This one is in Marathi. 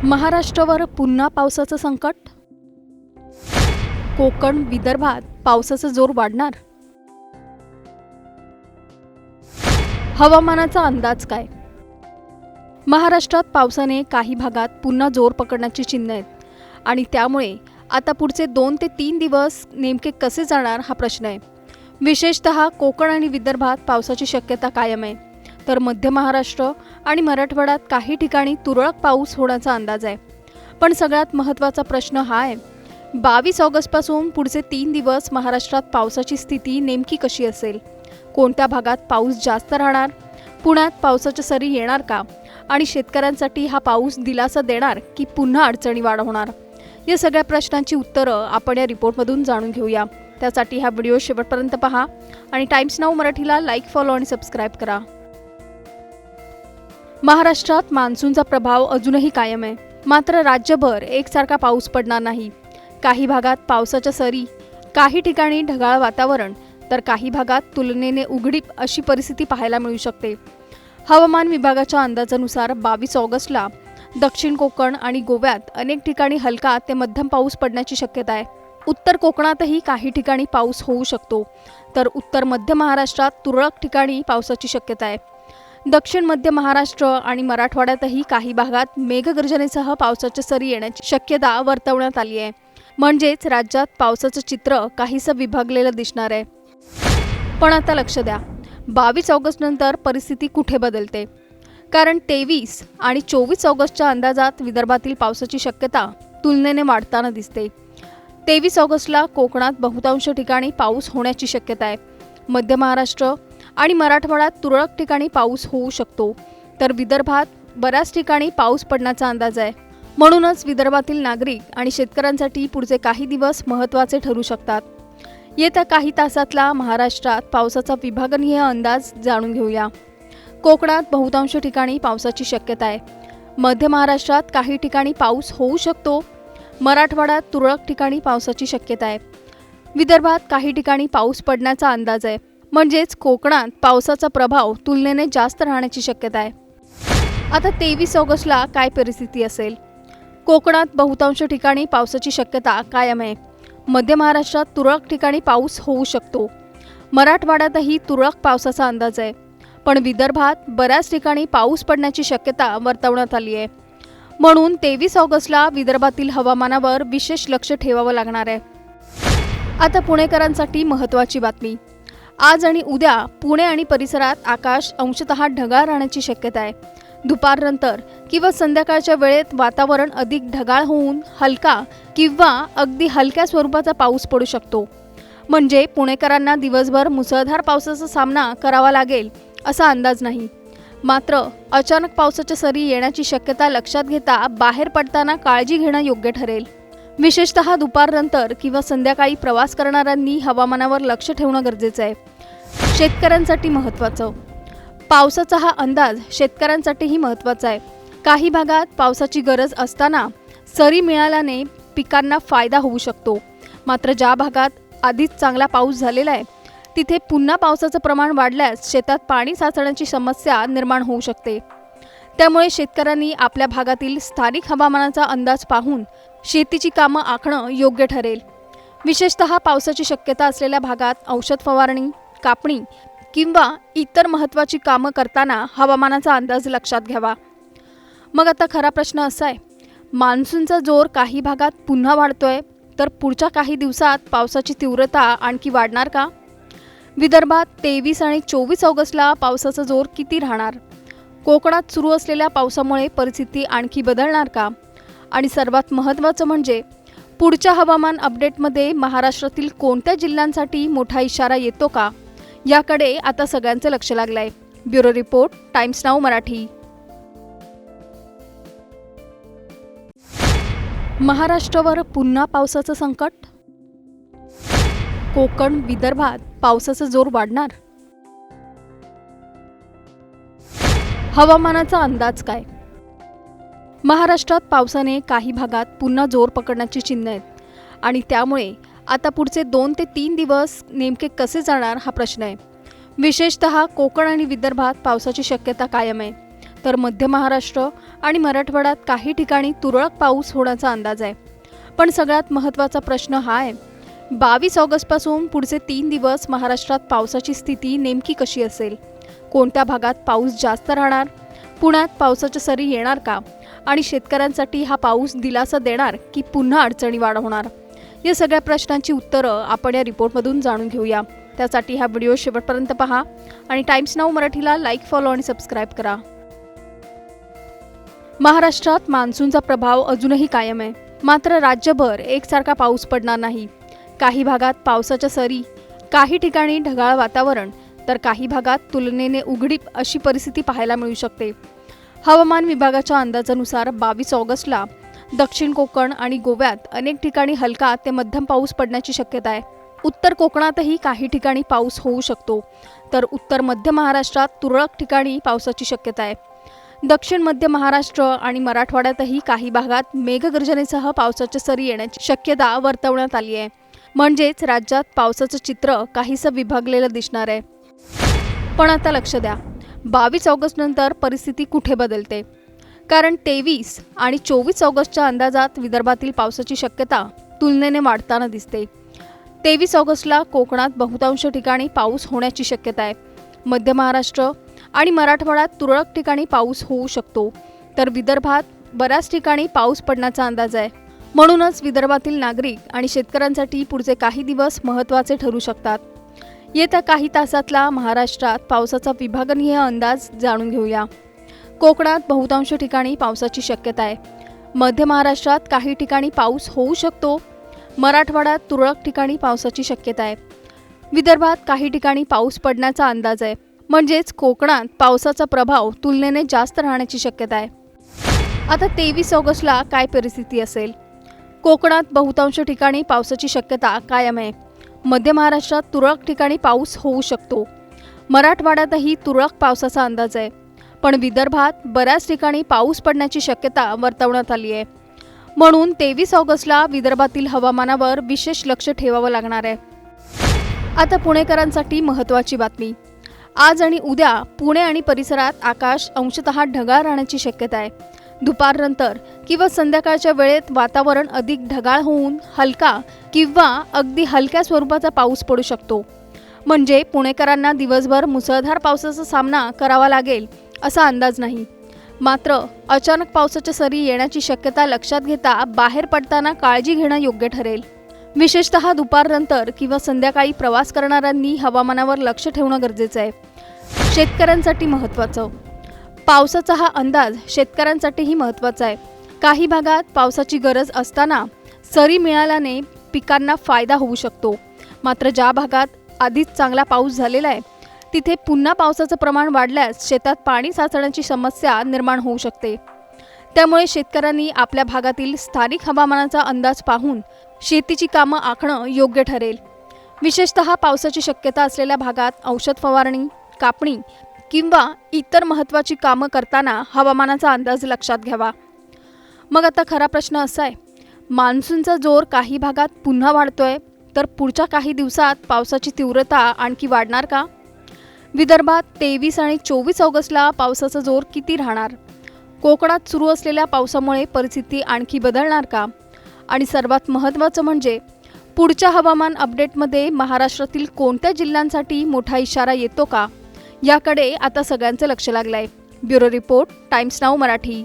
महाराष्ट्रावर पुन्हा पावसाचं संकट. कोकण विदर्भात पावसाचा जोर वाढणार. हवामानाचा अंदाज काय? महाराष्ट्रात पावसाने काही भागात पुन्हा जोर पकडण्याची चिन्ह आहेत आणि त्यामुळे आता पुढचे 2 ते 3 दिवस नेमके कसे जाणार हा प्रश्न आहे. विशेषतः कोकण आणि विदर्भात पावसाची शक्यता कायम आहे, तर मध्य महाराष्ट्र आणि मराठवाड्यात काही ठिकाणी तुरळक पाऊस होण्याचा अंदाज आहे. पण सगळ्यात महत्त्वाचा प्रश्न हा आहे, 22 ऑगस्टपासून पुढचे 3 दिवस महाराष्ट्रात पावसाची स्थिती नेमकी कशी असेल? कोणत्या भागात पाऊस जास्त राहणार? पुण्यात पावसाच्या सरी येणार का? आणि शेतकऱ्यांसाठी हा पाऊस दिलासा देणार की पुन्हा अडचणी वाढवणार? या सगळ्या प्रश्नांची उत्तरं आपण या रिपोर्टमधून जाणून घेऊया. त्यासाठी हा व्हिडिओ शेवटपर्यंत पहा आणि टाइम्स नाऊ मराठीला लाईक, फॉलो आणि सबस्क्राईब करा. महाराष्ट्रात मान्सूनचा प्रभाव अजूनही कायम आहे, मात्र राज्यभर एकसारखा पाऊस पडणार नाही. काही भागात पावसाच्या सरी, काही ठिकाणी ढगाळ वातावरण, तर काही भागात तुलनेने उघडीप अशी परिस्थिती पाहायला मिळू शकते. हवामान विभागाच्या अंदाजानुसार 22 ऑगस्टला दक्षिण कोकण आणि गोव्यात अनेक ठिकाणी हलका ते मध्यम पाऊस पडण्याची शक्यता आहे. उत्तर कोकणातही काही ठिकाणी पाऊस होऊ शकतो, तर उत्तर मध्य महाराष्ट्रात तुरळक ठिकाणी पावसाची शक्यता आहे. दक्षिण मध्य महाराष्ट्र आणि मराठवाड्यातही काही भागात मेघगर्जनेसह पावसाच्या सरी येण्याची शक्यता वर्तवण्यात आली आहे. म्हणजेच राज्यात पावसाचं चित्र काहीसं विभागलेलं दिसणार आहे. पण आता लक्ष द्या, 22 ऑगस्ट नंतर परिस्थिती कुठे बदलते? कारण 23 आणि 24 ऑगस्टच्या अंदाजात विदर्भातील पावसाची शक्यता तुलनेने वाढताना दिसते. 23 ऑगस्टला कोकणात बहुतांश ठिकाणी पाऊस होण्याची शक्यता आहे. मध्य महाराष्ट्र आणि मराठवाड्यात तुरळक ठिकाणी पाऊस होऊ शकतो, तर विदर्भात बऱ्याच ठिकाणी पाऊस पडण्याचा अंदाज आहे. म्हणूनच विदर्भातील नागरिक आणि शेतकऱ्यांसाठी पुढचे काही दिवस महत्त्वाचे ठरू शकतात. येत्या काही तासातला महाराष्ट्रात पावसाचा विभागनीय अंदाज जाणून घेऊया. कोकणात बहुतांश ठिकाणी पावसाची शक्यता आहे. मध्य महाराष्ट्रात काही ठिकाणी पाऊस होऊ शकतो. मराठवाड्यात तुरळक ठिकाणी पावसाची शक्यता आहे. विदर्भात काही ठिकाणी पाऊस पडण्याचा अंदाज आहे. म्हणजेच कोकणात पावसाचा प्रभाव तुलनेने जास्त राहण्याची शक्यता आहे. आता 23 ऑगस्टला काय परिस्थिती असेल? कोकणात बहुतांश ठिकाणी पावसाची शक्यता कायम आहे. मध्य महाराष्ट्रात तुरळक ठिकाणी पाऊस होऊ शकतो. मराठवाड्यातही तुरळक पावसाचा अंदाज आहे. पण विदर्भात बऱ्याच ठिकाणी पाऊस पडण्याची शक्यता वर्तवण्यात आली आहे. म्हणून 23 ऑगस्टला विदर्भातील हवामानावर विशेष लक्ष ठेवावं लागणार आहे. आता पुणेकरांसाठी महत्त्वाची बातमी. आज आणि उद्या पुणे आणि परिसरात आकाश अंशतः ढगाळ राहण्याची शक्यता आहे. दुपारनंतर किंवा संध्याकाळच्या वेळेत वातावरण अधिक ढगाळ होऊन हलका किंवा अगदी हलक्या स्वरूपाचा पाऊस पडू शकतो. म्हणजे पुणेकरांना दिवसभर मुसळधार पावसाचा सामना करावा लागेल असा अंदाज नाही. मात्र अचानक पावसाच्या सरी येण्याची शक्यता लक्षात घेता बाहेर पडताना काळजी घेणं योग्य ठरेल. विशेषतः दुपारनंतर किंवा संध्याकाळी प्रवास करणाऱ्यांनी हवामानावर लक्ष ठेवणं गरजेचं आहे. शेतकऱ्यांसाठी महत्त्वाचं. पावसाचा हा अंदाज शेतकऱ्यांसाठीही महत्त्वाचा आहे. काही भागात पावसाची गरज असताना सरी मिळाल्याने पिकांना फायदा होऊ शकतो. मात्र ज्या भागात आधीच चांगला पाऊस झालेला आहे तिथे पुन्हा पावसाचं प्रमाण वाढल्यास शेतात पाणी साचण्याची समस्या निर्माण होऊ शकते. त्यामुळे शेतकऱ्यांनी आपल्या भागातील स्थानिक हवामानाचा अंदाज पाहून शेतीची कामं आखणं योग्य ठरेल. विशेषतः पावसाची शक्यता असलेल्या भागात औषध फवारणी, कापणी किंवा इतर महत्त्वाची कामं करताना हवामानाचा अंदाज लक्षात घ्यावा. मग आता खरा प्रश्न असा आहे, मान्सूनचा जोर काही भागात पुन्हा वाढतोय, तर पुढच्या काही दिवसात पावसाची तीव्रता आणखी वाढणार का? विदर्भात 23 आणि 24 ऑगस्टला पावसाचा जोर किती राहणार? कोकणात सुरू असलेल्या पावसामुळे परिस्थिती आणखी बदलणार का? आणि सर्वात महत्त्वाचं म्हणजे पुढच्या हवामान अपडेटमध्ये महाराष्ट्रातील कोणत्या जिल्ह्यांसाठी मोठा इशारा येतो का? याकडे आता सगळ्यांचं लक्ष लागलंय. Bureau report, times now Marathi. महाराष्ट्रावर पुन्हा पावसाचं संकट. कोकण विदर्भात पावसाचा जोर वाढणार. हवामानाचा अंदाज काय? महाराष्ट्रात पावसाने काही भागात पुन्हा जोर पकडण्याची चिन्ह आहेत आणि त्यामुळे आता पुढचे 2 ते 3 दिवस नेमके कसे जाणार हा प्रश्न आहे. विशेषतः कोकण आणि विदर्भात पावसाची शक्यता कायम आहे. तर मध्य महाराष्ट्र आणि मराठवाड्यात काही ठिकाणी तुरळक पाऊस होण्याचा अंदाज आहे. पण सगळ्यात महत्त्वाचा प्रश्न हा आहे, 22 ऑगस्टपासून पुढचे 3 दिवस महाराष्ट्रात पावसाची स्थिती नेमकी कशी असेल? कोणत्या भागात पाऊस जास्त राहणार? पुण्यात पावसाच्या सरी येणार का? आणि शेतकऱ्यांसाठी हा पाऊस दिलासा देणार की पुन्हा अडचणी वाढवणार? या सगळ्या प्रश्नांची उत्तरं आपण या रिपोर्टमधून जाणून घेऊया. त्यासाठी हा व्हिडिओ शेवटपर्यंत पहा आणि टाइम्स नाऊ मराठीला लाईक, फॉलो आणि सबस्क्राईब करा. महाराष्ट्रात मान्सूनचा प्रभाव अजूनही कायम आहे. मात्र राज्यभर एकसारखा पाऊस पडणार नाही. काही भागात पावसाच्या सरी, काही ठिकाणी ढगाळ वातावरण, तर काही भागात तुलनेने उघडीप अशी परिस्थिती पाहायला मिळू शकते. हवामान विभागाच्या अंदाजानुसार 22 ऑगस्टला दक्षिण कोकण आणि गोव्यात अनेक ठिकाणी हलका ते मध्यम पाऊस पडण्याची शक्यता आहे. उत्तर कोकणातही काही ठिकाणी पाऊस होऊ शकतो, तर उत्तर मध्य महाराष्ट्रात तुरळक ठिकाणी पावसाची शक्यता आहे. दक्षिण मध्य महाराष्ट्र आणि मराठवाड्यातही काही भागात मेघगर्जनेसह पावसाच्या सरी येण्याची शक्यता वर्तवण्यात आली आहे. म्हणजेच राज्यात पावसाचं चित्र काहीसं विभागलेलं दिसणार आहे. पण आता लक्ष द्या, 22 ऑगस्ट नंतर परिस्थिती कुठे बदलते? कारण 23 आणि 24 ऑगस्टच्या अंदाजात विदर्भातील पावसाची शक्यता तुलनेने वाढताना दिसते. 23 ऑगस्टला कोकणात बहुतांश ठिकाणी पाऊस होण्याची शक्यता आहे. मध्य महाराष्ट्र आणि मराठवाड्यात तुरळक ठिकाणी पाऊस होऊ शकतो, तर विदर्भात बऱ्याच ठिकाणी पाऊस पडण्याचा अंदाज आहे. म्हणूनच विदर्भातील नागरिक आणि शेतकऱ्यांसाठी पुढचे काही दिवस महत्त्वाचे ठरू शकतात. येत्या काही तासातला महाराष्ट्रात पावसाचा विभागनीय अंदाज जाणून घेऊया. कोकणात बहुतांश ठिकाणी पावसाची शक्यता आहे. मध्य महाराष्ट्रात काही ठिकाणी पाऊस होऊ शकतो. मराठवाड्यात तुरळक ठिकाणी पावसाची शक्यता आहे. विदर्भात काही ठिकाणी पाऊस पडण्याचा अंदाज आहे. म्हणजेच कोकणात पावसाचा प्रभाव तुलनेने जास्त राहण्याची शक्यता आहे. आता 23 ऑगस्टला काय परिस्थिती असेल? कोकणात बहुतांश ठिकाणी पावसाची शक्यता कायम आहे. मध्य महाराष्ट्रात तुरळक ठिकाणी पाऊस होऊ शकतो. मराठवाड्यातही तुरळक पावसाचा अंदाज आहे. पण विदर्भात बऱ्याच ठिकाणी पाऊस पडण्याची शक्यता वर्तवण्यात आली आहे. म्हणून 23 ऑगस्टला विदर्भातील हवामानावर विशेष लक्ष ठेवावं लागणार आहे. आता पुणेकरांसाठी महत्त्वाची बातमी. आज आणि उद्या पुणे आणि परिसरात आकाश अंशतः ढगाळ राहण्याची शक्यता आहे. दुपारनंतर किंवा संध्याकाळच्या वेळेत वातावरण अधिक ढगाळ होऊन हलका किंवा अगदी हलक्या स्वरूपाचा पाऊस पडू शकतो. म्हणजे पुणेकरांना दिवसभर मुसळधार पावसाचा सामना करावा लागेल असा अंदाज नाही. मात्र अचानक पावसाच्या सरी येण्याची शक्यता लक्षात घेता बाहेर पडताना काळजी घेणं योग्य ठरेल. विशेषतः दुपारनंतर किंवा संध्याकाळी प्रवास करणाऱ्यांनी हवामानावर लक्ष ठेवणं गरजेचं आहे. शेतकऱ्यांसाठी महत्त्वाचं. पावसाचा हा अंदाज शेतकऱ्यांसाठीही महत्त्वाचा आहे. काही भागात पावसाची गरज असताना सरी मिळाल्याने पिकांना फायदा होऊ शकतो. मात्र ज्या भागात आधीच चांगला पाऊस झालेला आहे तिथे पुन्हा पावसाचं प्रमाण वाढल्यास शेतात पाणी साचण्याची समस्या निर्माण होऊ शकते. त्यामुळे शेतकऱ्यांनी आपल्या भागातील स्थानिक हवामानाचा अंदाज पाहून शेतीची कामं आखणं योग्य ठरेल. विशेषतः पावसाची शक्यता असलेल्या भागात औषध फवारणी, कापणी किंवा इतर महत्त्वाची कामं करताना हवामानाचा अंदाज लक्षात घ्यावा. मग आता खरा प्रश्न असा आहे, मान्सूनचा जोर काही भागात पुन्हा वाढतोय, तर पुढच्या काही दिवसात पावसाची तीव्रता आणखी वाढणार का? विदर्भात 23 आणि 24 ऑगस्टला पावसाचा जोर किती राहणार? कोकणात सुरू असलेल्या पावसामुळे परिस्थिती आणखी बदलणार का? आणि सर्वात महत्त्वाचं म्हणजे पुढच्या हवामान अपडेटमध्ये महाराष्ट्रातील कोणत्या जिल्ह्यांसाठी मोठा इशारा येतो का? याकडे आता सगळ्यांचं लक्ष लागलंय. Bureau report, times now Marathi.